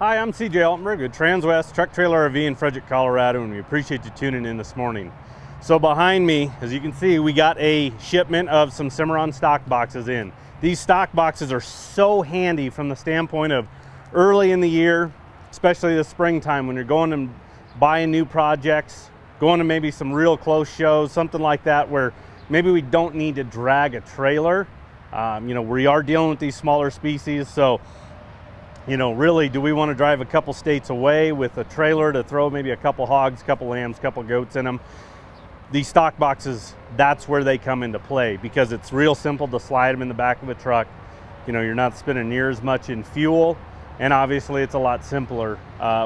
Hi, I'm CJ Altenberg with Transwest Truck Trailer RV in Frederick, Colorado, and we appreciate you tuning in this morning. So behind me, as you can see, we got a shipment of some Cimarron stock boxes in. These stock boxes are so handy from the standpoint of early in the year, especially the springtime when you're going and buying new projects, going to maybe some real close shows, something like that, where maybe we don't need to drag a trailer. We are dealing with these smaller species, so really, do we want to drive a couple states away with a trailer to throw maybe a couple hogs, couple lambs, couple goats in them? These stock boxes, that's where they come into play, because it's real simple to slide them in the back of a truck. You're not spending near as much in fuel, and obviously it's a lot simpler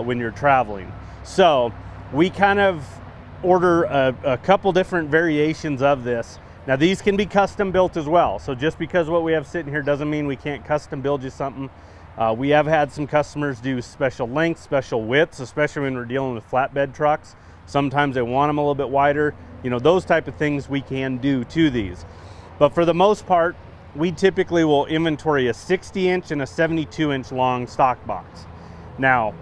when you're traveling. So we kind of order a couple different variations of this. Now these can be custom built as well. So just because what we have sitting here doesn't mean we can't custom build you something. We have had some customers do special lengths, special widths, especially when we're dealing with flatbed trucks. Sometimes they want them a little bit wider. Those type of things we can do to these. But for the most part, we typically will inventory a 60-inch and a 72-inch long stock box. Now,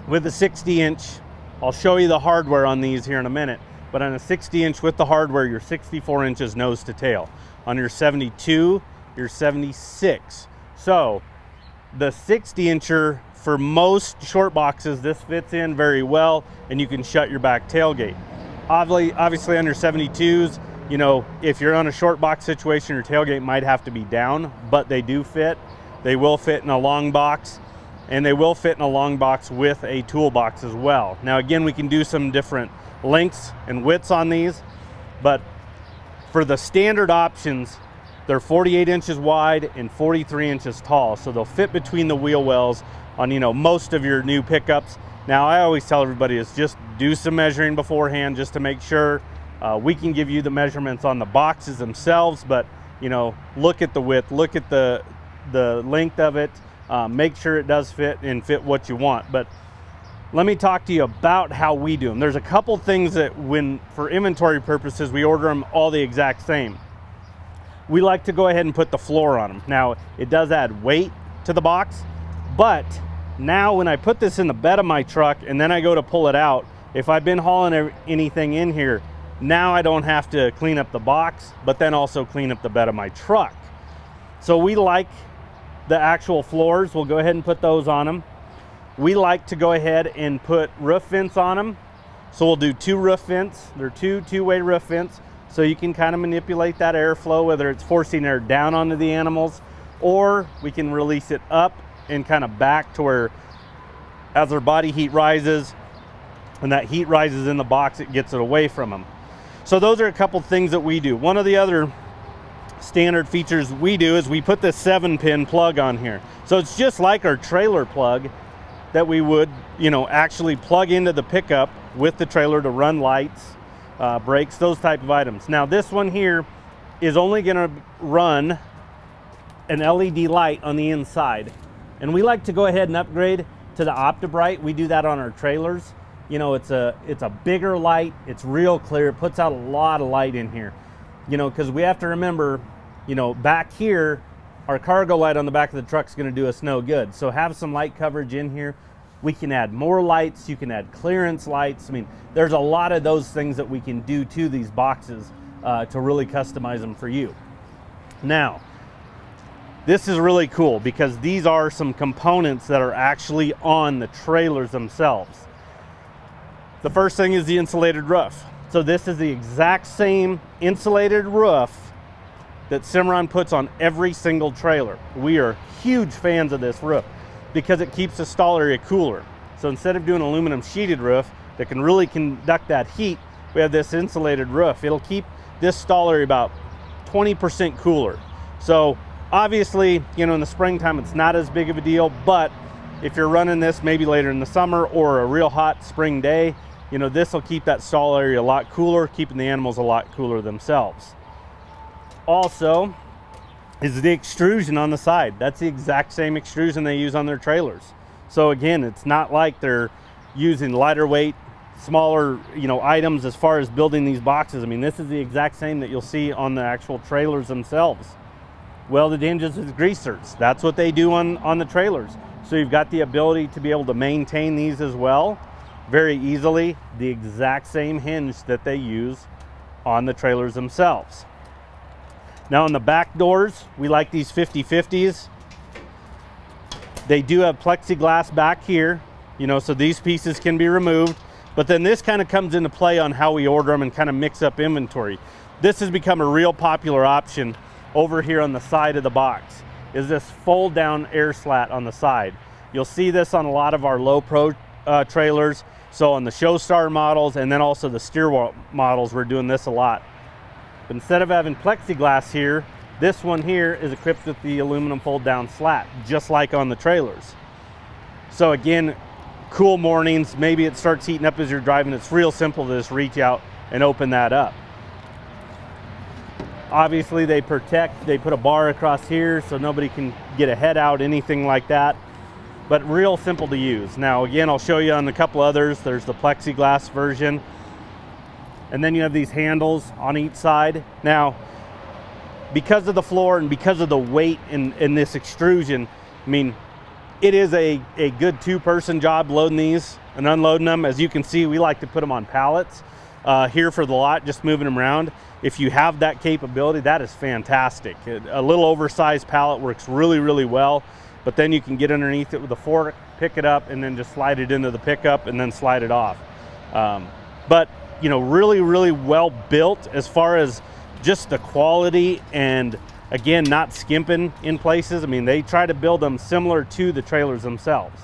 with the 60-inch, I'll show you the hardware on these here in a minute, but on a 60-inch with the hardware, you're 64 inches nose to tail. On your 72, you're 76. So, the 60-incher, for most short boxes, this fits in very well, and you can shut your back tailgate. Obviously on your 72s, if you're on a short box situation, your tailgate might have to be down, but they do fit. They will fit in a long box, and they will fit in a long box with a toolbox as well. Now again, we can do some different lengths and widths on these, but for the standard options, they're 48 inches wide and 43 inches tall, so they'll fit between the wheel wells on most of your new pickups. Now I always tell everybody is just do some measuring beforehand just to make sure. We can give you the measurements on the boxes themselves, but look at the width, look at the length of it, make sure it does fit and fit what you want. But let me talk to you about how we do them. There's a couple things that for inventory purposes, we order them all the exact same. We like to go ahead and put the floor on them. Now, it does add weight to the box, but now when I put this in the bed of my truck and then I go to pull it out, if I've been hauling anything in here, now I don't have to clean up the box, but then also clean up the bed of my truck. So we like the actual floors. We'll go ahead and put those on them. We like to go ahead and put roof vents on them. So we'll do two roof vents. They're two-way roof vents. So you can kind of manipulate that airflow, whether it's forcing air down onto the animals, or we can release it up and kind of back to where as their body heat rises and that heat rises in the box, it gets it away from them. So those are a couple things that we do. One of the other standard features we do is we put this 7-pin plug on here. So it's just like our trailer plug that we would, actually plug into the pickup with the trailer to run lights, brakes, those type of items. Now this one here is only going to run an LED light on the inside, and we like to go ahead and upgrade to the OptiBrite. We do that on our trailers. It's a bigger light, it's real clear, it puts out a lot of light in here, because we have to remember, back here our cargo light on the back of the truck is going to do us no good. So have some light coverage in here. We can add more lights, you can add clearance lights. There's a lot of those things that we can do to these boxes to really customize them for you. Now, this is really cool because these are some components that are actually on the trailers themselves. The first thing is the insulated roof. So this is the exact same insulated roof that Cimarron puts on every single trailer. We are huge fans of this roof because it keeps the stall area cooler. So instead of doing an aluminum sheeted roof that can really conduct that heat, we have this insulated roof. It'll keep this stall area about 20% cooler. So obviously, in the springtime, it's not as big of a deal, but if you're running this maybe later in the summer or a real hot spring day, this will keep that stall area a lot cooler, keeping the animals a lot cooler themselves. Also is the extrusion on the side. That's the exact same extrusion they use on their trailers. So again, it's not like they're using lighter weight, smaller, items as far as building these boxes. This is the exact same that you'll see on the actual trailers themselves. Welded hinges with greasers. That's what they do on the trailers. So you've got the ability to be able to maintain these as well very easily. The exact same hinge that they use on the trailers themselves. Now on the back doors, we like these 50/50s. They do have plexiglass back here, you know, so these pieces can be removed. But then this kind of comes into play on how we order them and kind of mix up inventory. This has become a real popular option over here on the side of the box, is this fold down air slat on the side. You'll see this on a lot of our low pro trailers. So on the Showstar models and then also the Steer models, we're doing this a lot. But instead of having plexiglass here, this one here is equipped with the aluminum fold down slat, just like on the trailers. So again, cool mornings, maybe it starts heating up as you're driving. It's real simple to just reach out and open that up. Obviously they protect, they put a bar across here so nobody can get a head out, anything like that. But real simple to use. Now again, I'll show you on a couple others. There's the plexiglass version. And then you have these handles on each side. Now, because of the floor and because of the weight in this extrusion, I mean, it is a good two-person job loading these and unloading them. As you can see, we like to put them on pallets here for the lot, just moving them around. If you have that capability, that is fantastic. A little oversized pallet works really, really well, but then you can get underneath it with a fork, pick it up, and then just slide it into the pickup and then slide it off. But you know, really, really well built as far as just the quality, and again, not skimping in places. I mean, they try to build them similar to the trailers themselves.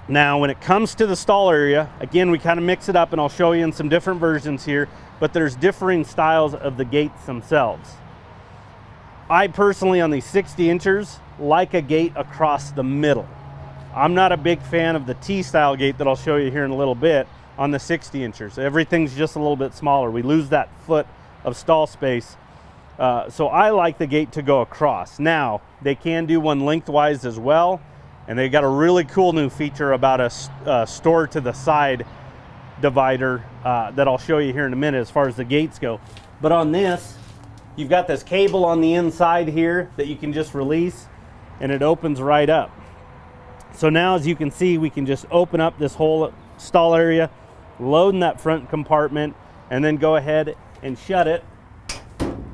Now, when it comes to the stall area, again, we kind of mix it up, and I'll show you in some different versions here, but there's differing styles of the gates themselves. I personally, on these 60 inchers, like a gate across the middle. I'm not a big fan of the T-style gate that I'll show you here in a little bit on the 60 inchers. Everything's just a little bit smaller. We lose that foot of stall space. So I like the gate to go across. Now, they can do one lengthwise as well, and they got a really cool new feature about a store to the side divider that I'll show you here in a minute as far as the gates go. But on this, you've got this cable on the inside here that you can just release, and it opens right up. So now, as you can see, we can just open up this whole stall area, load in that front compartment, and then go ahead and shut it,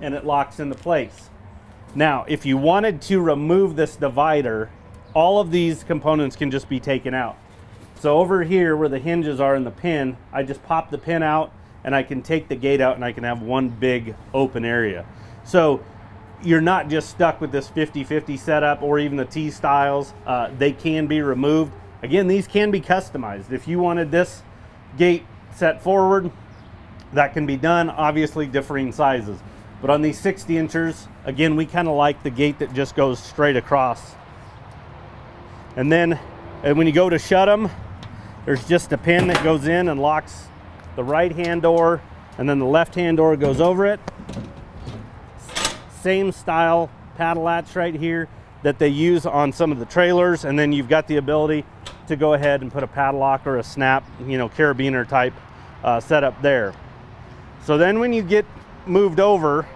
and it locks into place. Now, if you wanted to remove this divider, all of these components can just be taken out. So over here where the hinges are in the pin, I just pop the pin out and I can take the gate out and I can have one big open area. So you're not just stuck with this 50/50 setup or even the T-styles. They can be removed. Again, these can be customized. If you wanted this gate set forward, that can be done, obviously differing sizes. But on these 60 inchers, again, we kind of like the gate that just goes straight across. And then when you go to shut them, there's just a pin that goes in and locks the right-hand door, and then the left-hand door goes over it. Same style paddle latch right here that they use on some of the trailers, and then you've got the ability to go ahead and put a padlock or a snap, you know, carabiner type setup there. So then when you get moved over,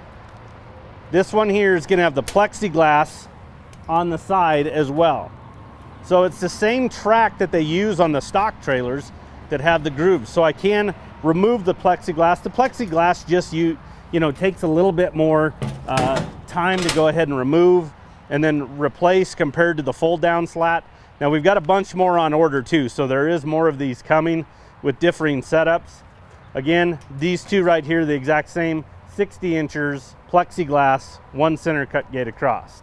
this one here is going to have the plexiglass on the side as well. So it's the same track that they use on the stock trailers that have the grooves. So I can remove the plexiglass. The plexiglass just takes a little bit more time to go ahead and remove and then replace compared to the fold down slat. Now we've got a bunch more on order too, so there is more of these coming with differing setups. Again, these two right here, the exact same, 60 inchers, plexiglass, one center cut gate across.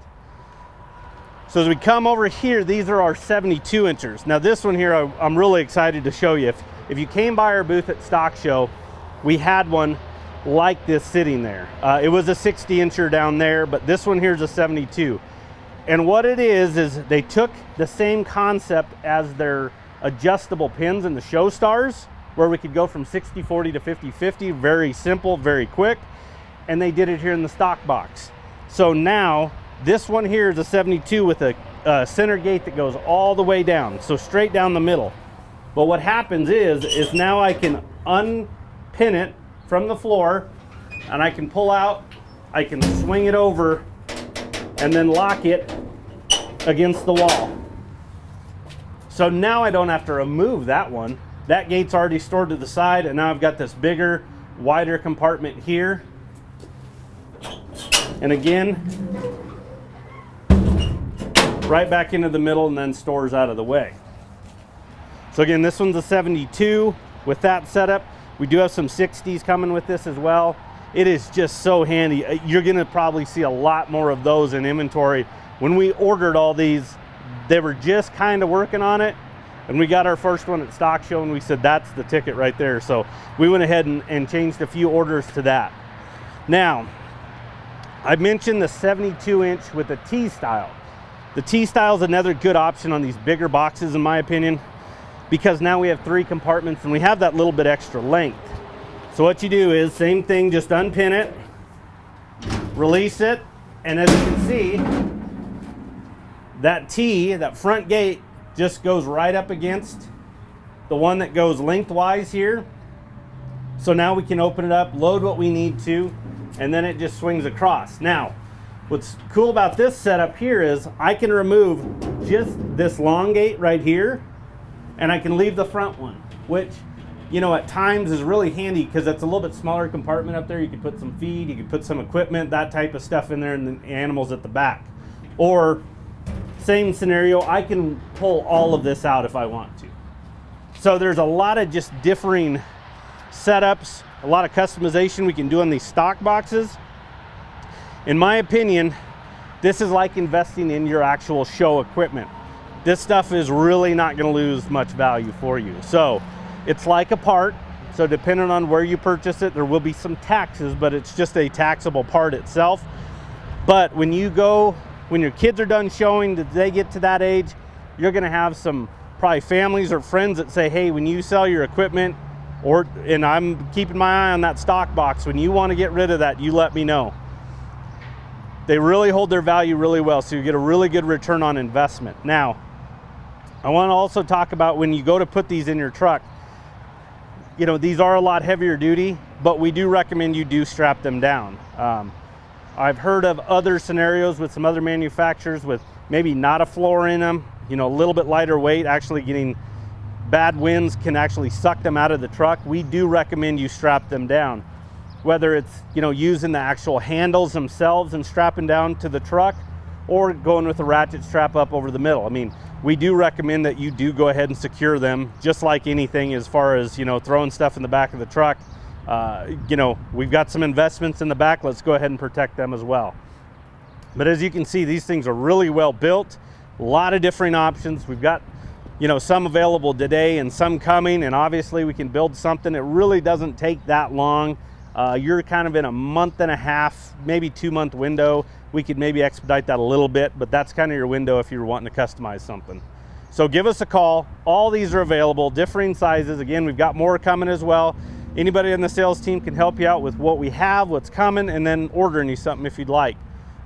So as we come over here, these are our 72 inchers. Now this one here, I'm really excited to show you. If you came by our booth at Stock Show, we had one like this sitting there. It was a 60 incher down there, but this one here is a 72. And what it is they took the same concept as their adjustable pins in the Showstars, where we could go from 60/40 to 50/50, very simple, very quick, and they did it here in the stock box. So now this one here is a 72 with a center gate that goes all the way down, so straight down the middle. But what happens is now I can unpin it from the floor, and I can pull out, I can swing it over, and then lock it against the wall. So now I don't have to remove that one. That gate's already stored to the side, and now I've got this bigger, wider compartment here. And again, right back into the middle, and then stores out of the way. So again, this one's a 72 with that setup. We do have some 60s coming with this as well. It is just so handy. You're gonna probably see a lot more of those in inventory. When we ordered all these, they were just kind of working on it, and we got our first one at Stock Show, and we said that's the ticket right there. So we went ahead and changed a few orders to that. Now, I mentioned the 72-inch with the T-style. The T-style is another good option on these bigger boxes, in my opinion, because now we have 3 compartments and we have that little bit extra length. So what you do is, same thing, just unpin it, release it, and as you can see, that T, that front gate, just goes right up against the one that goes lengthwise here. So now we can open it up, load what we need to, and then it just swings across. Now, what's cool about this setup here is I can remove just this long gate right here, and I can leave the front one, which, you know, at times is really handy because it's a little bit smaller compartment up there. You can put some feed, you can put some equipment, that type of stuff in there, and the animals at the back. Or, same scenario, I can pull all of this out if I want to. So there's a lot of just differing setups, a lot of customization we can do on these stock boxes. In my opinion, this is like investing in your actual show equipment. This stuff is really not going to lose much value for you. So it's like a part. So depending on where you purchase it, there will be some taxes, but it's just a taxable part itself. But when your kids are done showing, that they get to that age, you're going to have some probably families or friends that say, hey, when you sell your equipment, and I'm keeping my eye on that stock box, when you want to get rid of that, you let me know. They really hold their value really well, so you get a really good return on investment. Now, I want to also talk about when you go to put these in your truck, you know, these are a lot heavier duty, but we do recommend you do strap them down. I've heard of other scenarios with some other manufacturers with maybe not a floor in them, you know, a little bit lighter weight, actually getting bad winds can actually suck them out of the truck. We do recommend you strap them down, whether it's, you know, using the actual handles themselves and strapping down to the truck, or going with a ratchet strap up over the middle. I mean, we do recommend that you do go ahead and secure them, just like anything as far as, you know, throwing stuff in the back of the truck. You know, we've got some investments in the back. Let's go ahead and protect them as well. But as you can see, these things are really well built. A lot of different options. We've got, you know, some available today and some coming, and obviously we can build something. It really doesn't take that long. You're kind of in a month and a half, maybe 2-month window. We could maybe expedite that a little bit, but that's kind of your window if you're wanting to customize something. So give us a call. All these are available, differing sizes. Again, we've got more coming as well. Anybody on the sales team can help you out with what we have, what's coming, and then ordering you something if you'd like.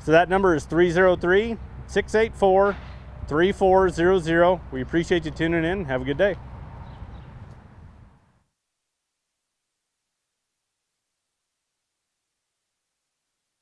So that number is 303-684-3400. We appreciate you tuning in. Have a good day.